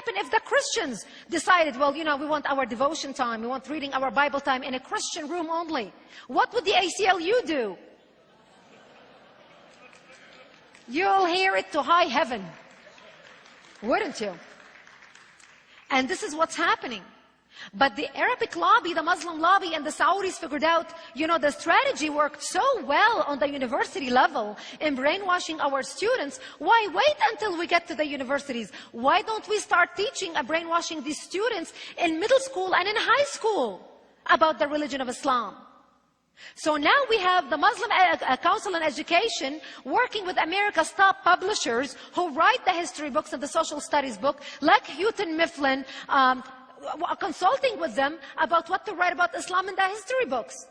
happen if the Christians decided, well, we want our devotion time, we want reading our Bible time in a Christian room only? What would the ACLU do? You'll hear it to high heaven, wouldn't you? And this is what's happening. But the Arabic lobby, the Muslim lobby, and the Saudis figured out, the strategy worked so well on the university level in brainwashing our students. Why wait until we get to the universities? Why don't we start teaching and brainwashing these students in middle school and in high school about the religion of Islam? So now we have the Muslim Council on Education working with America's top publishers who write the history books and the social studies book, like Houghton Mifflin, consulting with them about what to write about Islam in the history books.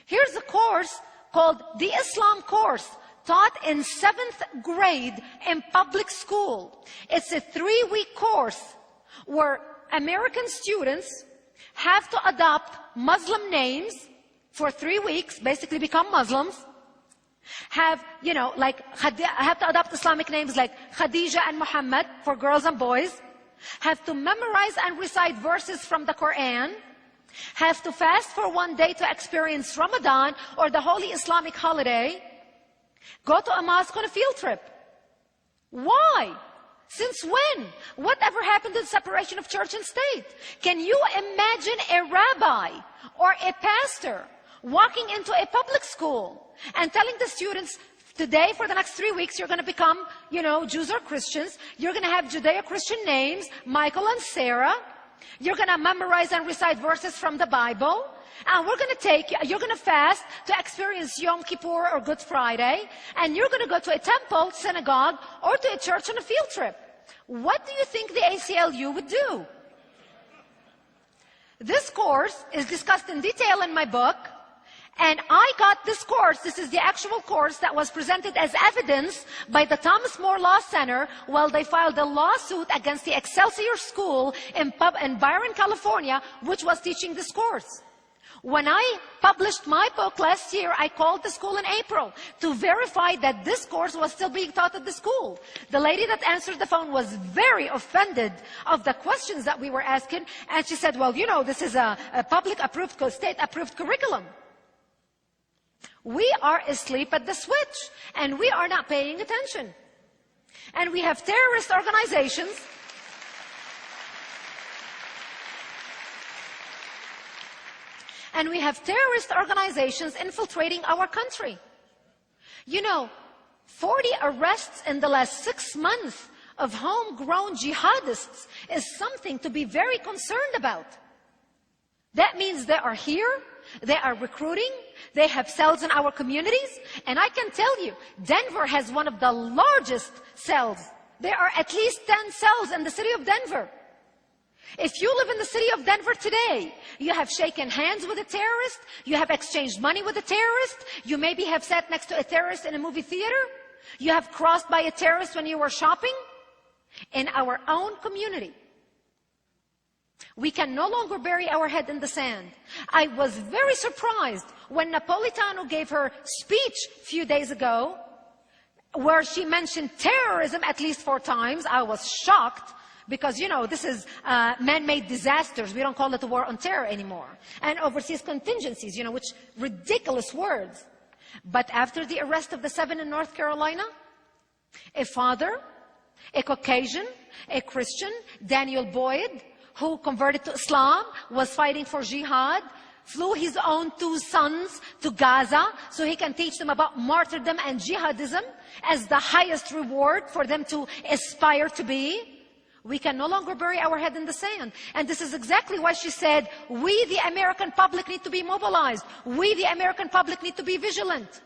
Here's a course called the Islam course, taught in 7th grade in public school. It's a 3-week course where American students have to adopt Muslim names for 3 weeks, basically become Muslims, have to adopt Islamic names like Khadija and Muhammad for girls and boys, have to memorize and recite verses from the Quran, have to fast for 1 day to experience Ramadan or the holy Islamic holiday, go to a mosque on a field trip. Why? Since when? Whatever happened to the separation of church and state? Can you imagine a rabbi or a pastor walking into a public school and telling the students, today, for the next 3 weeks, you're going to become, Jews or Christians. You're going to have Judeo-Christian names, Michael and Sarah. You're going to memorize and recite verses from the Bible. And you're going to fast to experience Yom Kippur or Good Friday. And you're going to go to a temple, synagogue, or to a church on a field trip. What do you think the ACLU would do? This course is discussed in detail in my book. And I got this course, this is the actual course that was presented as evidence by the Thomas More Law Center while they filed a lawsuit against the Excelsior School in Byron, California, which was teaching this course. When I published my book last year, I called the school in April to verify that this course was still being taught at the school. The lady that answered the phone was very offended of the questions that we were asking, and she said, well, this is a public-approved, state-approved curriculum. We are asleep at the switch, and we are not paying attention. And we have terrorist organizations infiltrating our country. 40 arrests in the last 6 months of homegrown jihadists is something to be very concerned about. That means they are here, they are recruiting, they have cells in our communities, and I can tell you, Denver has one of the largest cells. There are at least 10 cells in the city of Denver. If you live in the city of Denver today, you have shaken hands with a terrorist, you have exchanged money with a terrorist, you maybe have sat next to a terrorist in a movie theater, you have crossed by a terrorist when you were shopping. In our own community, we can no longer bury our head in the sand. I was very surprised when Napolitano gave her speech a few days ago, where she mentioned terrorism at least 4 times. I was shocked because, this is man-made disasters. We don't call it a war on terror anymore. And overseas contingencies, which ridiculous words. But after the arrest of the 7 in North Carolina, a father, a Caucasian, a Christian, Daniel Boyd, who converted to Islam, was fighting for jihad, flew his own 2 sons to Gaza so he can teach them about martyrdom and jihadism as the highest reward for them to aspire to be. We can no longer bury our head in the sand. And this is exactly why she said, we, the American public, need to be mobilized. We, the American public, need to be vigilant.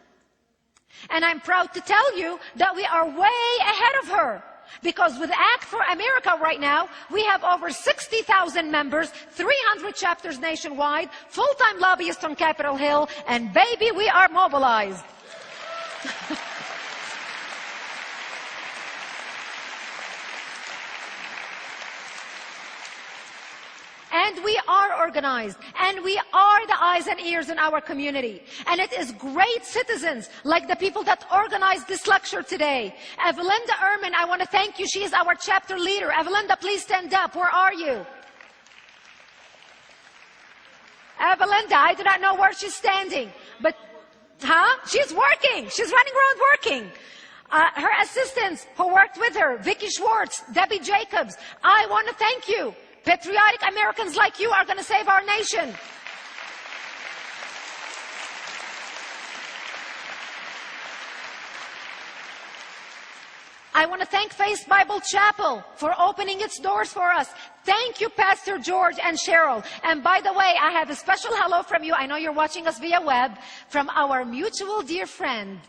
And I'm proud to tell you that we are way ahead of her. Because with Act for America right now, we have over 60,000 members, 300 chapters nationwide, full-time lobbyists on Capitol Hill, and baby, we are mobilized. And we are organized. And we are the eyes and ears in our community. And it is great citizens like the people that organized this lecture today. Evelinda Ehrman, I want to thank you. She is our chapter leader. Evelinda, please stand up. Where are you? Evelinda, I do not know where she's standing. But, she's working. She's running around working. Her assistants who worked with her, Vicky Schwartz, Debbie Jacobs, I want to thank you. Patriotic Americans like you are going to save our nation. I want to thank Faith Bible Chapel for opening its doors for us. Thank you, Pastor George and Cheryl. And by the way, I have a special hello from you. I know you're watching us via web, from our mutual dear friend,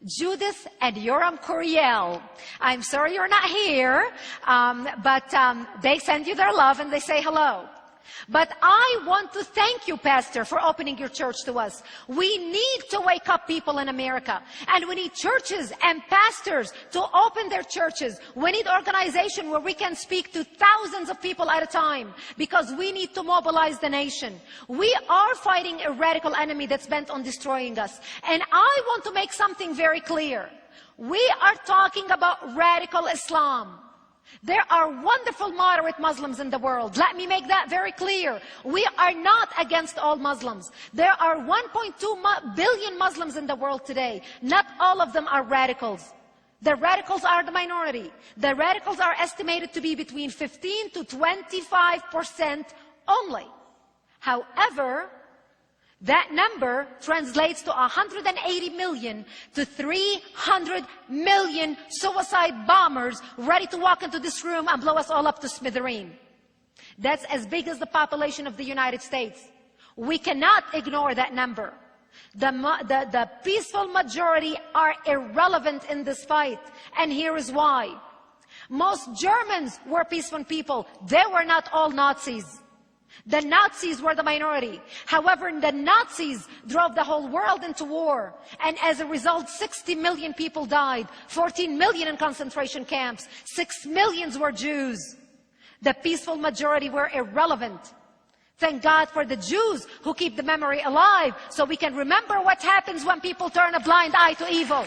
Judith and Yoram Curiel. I'm sorry you're not here, but they send you their love and they say hello. But I want to thank you, Pastor, for opening your church to us. We need to wake up people in America. And we need churches and pastors to open their churches. We need organization where we can speak to thousands of people at a time, because we need to mobilize the nation. We are fighting a radical enemy that's bent on destroying us. And I want to make something very clear. We are talking about radical Islam. There are wonderful moderate Muslims in the world. Let me make that very clear. We are not against all Muslims. There are 1.2 billion Muslims in the world today. Not all of them are radicals. The radicals are the minority. The radicals are estimated to be between 15 to 25% only. However, that number translates to 180 million to 300 million suicide bombers ready to walk into this room and blow us all up to smithereen. That's as big as the population of the United States. We cannot ignore that number. The peaceful majority are irrelevant in this fight. And here is why. Most Germans were peaceful people. They were not all Nazis. The Nazis were the minority. However, the Nazis drove the whole world into war. And as a result, 60 million people died. 14 million in concentration camps. 6 million were Jews. The peaceful majority were irrelevant. Thank God for the Jews who keep the memory alive, so we can remember what happens when people turn a blind eye to evil.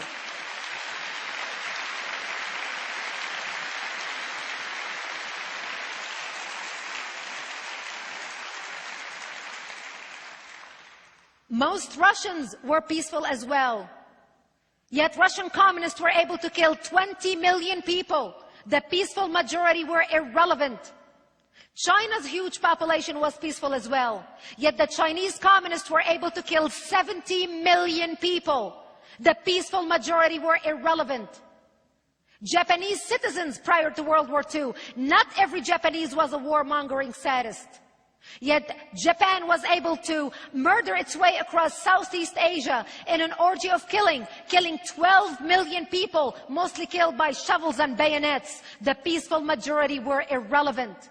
Most Russians were peaceful as well. Yet Russian communists were able to kill 20 million people. The peaceful majority were irrelevant. China's huge population was peaceful as well. Yet the Chinese communists were able to kill 70 million people. The peaceful majority were irrelevant. Japanese citizens prior to World War II, not every Japanese was a warmongering sadist. Yet Japan was able to murder its way across Southeast Asia in an orgy of killing 12 million people, mostly killed by shovels and bayonets. The peaceful majority were irrelevant.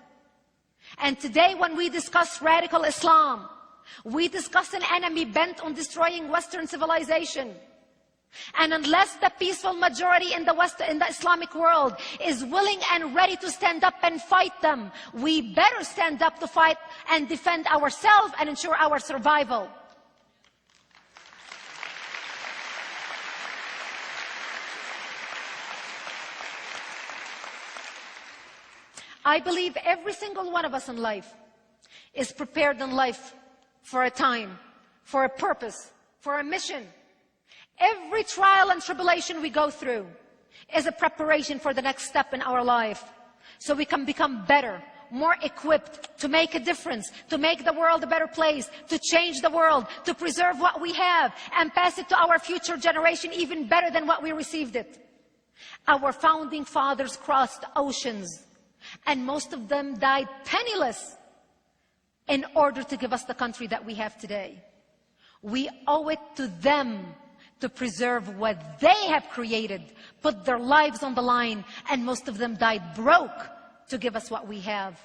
And today when we discuss radical Islam, we discuss an enemy bent on destroying Western civilization. And unless the peaceful majority in the Islamic world is willing and ready to stand up and fight them, we better stand up to fight and defend ourselves and ensure our survival. I believe every single one of us in life is prepared in life for a time, for a purpose, for a mission. Every trial and tribulation we go through is a preparation for the next step in our life, so we can become better, more equipped to make a difference, to make the world a better place, to change the world, to preserve what we have and pass it to our future generation even better than what we received it. Our founding fathers crossed oceans, and most of them died penniless in order to give us the country that we have today. We owe it to them to preserve what they have created, put their lives on the line, and most of them died broke to give us what we have.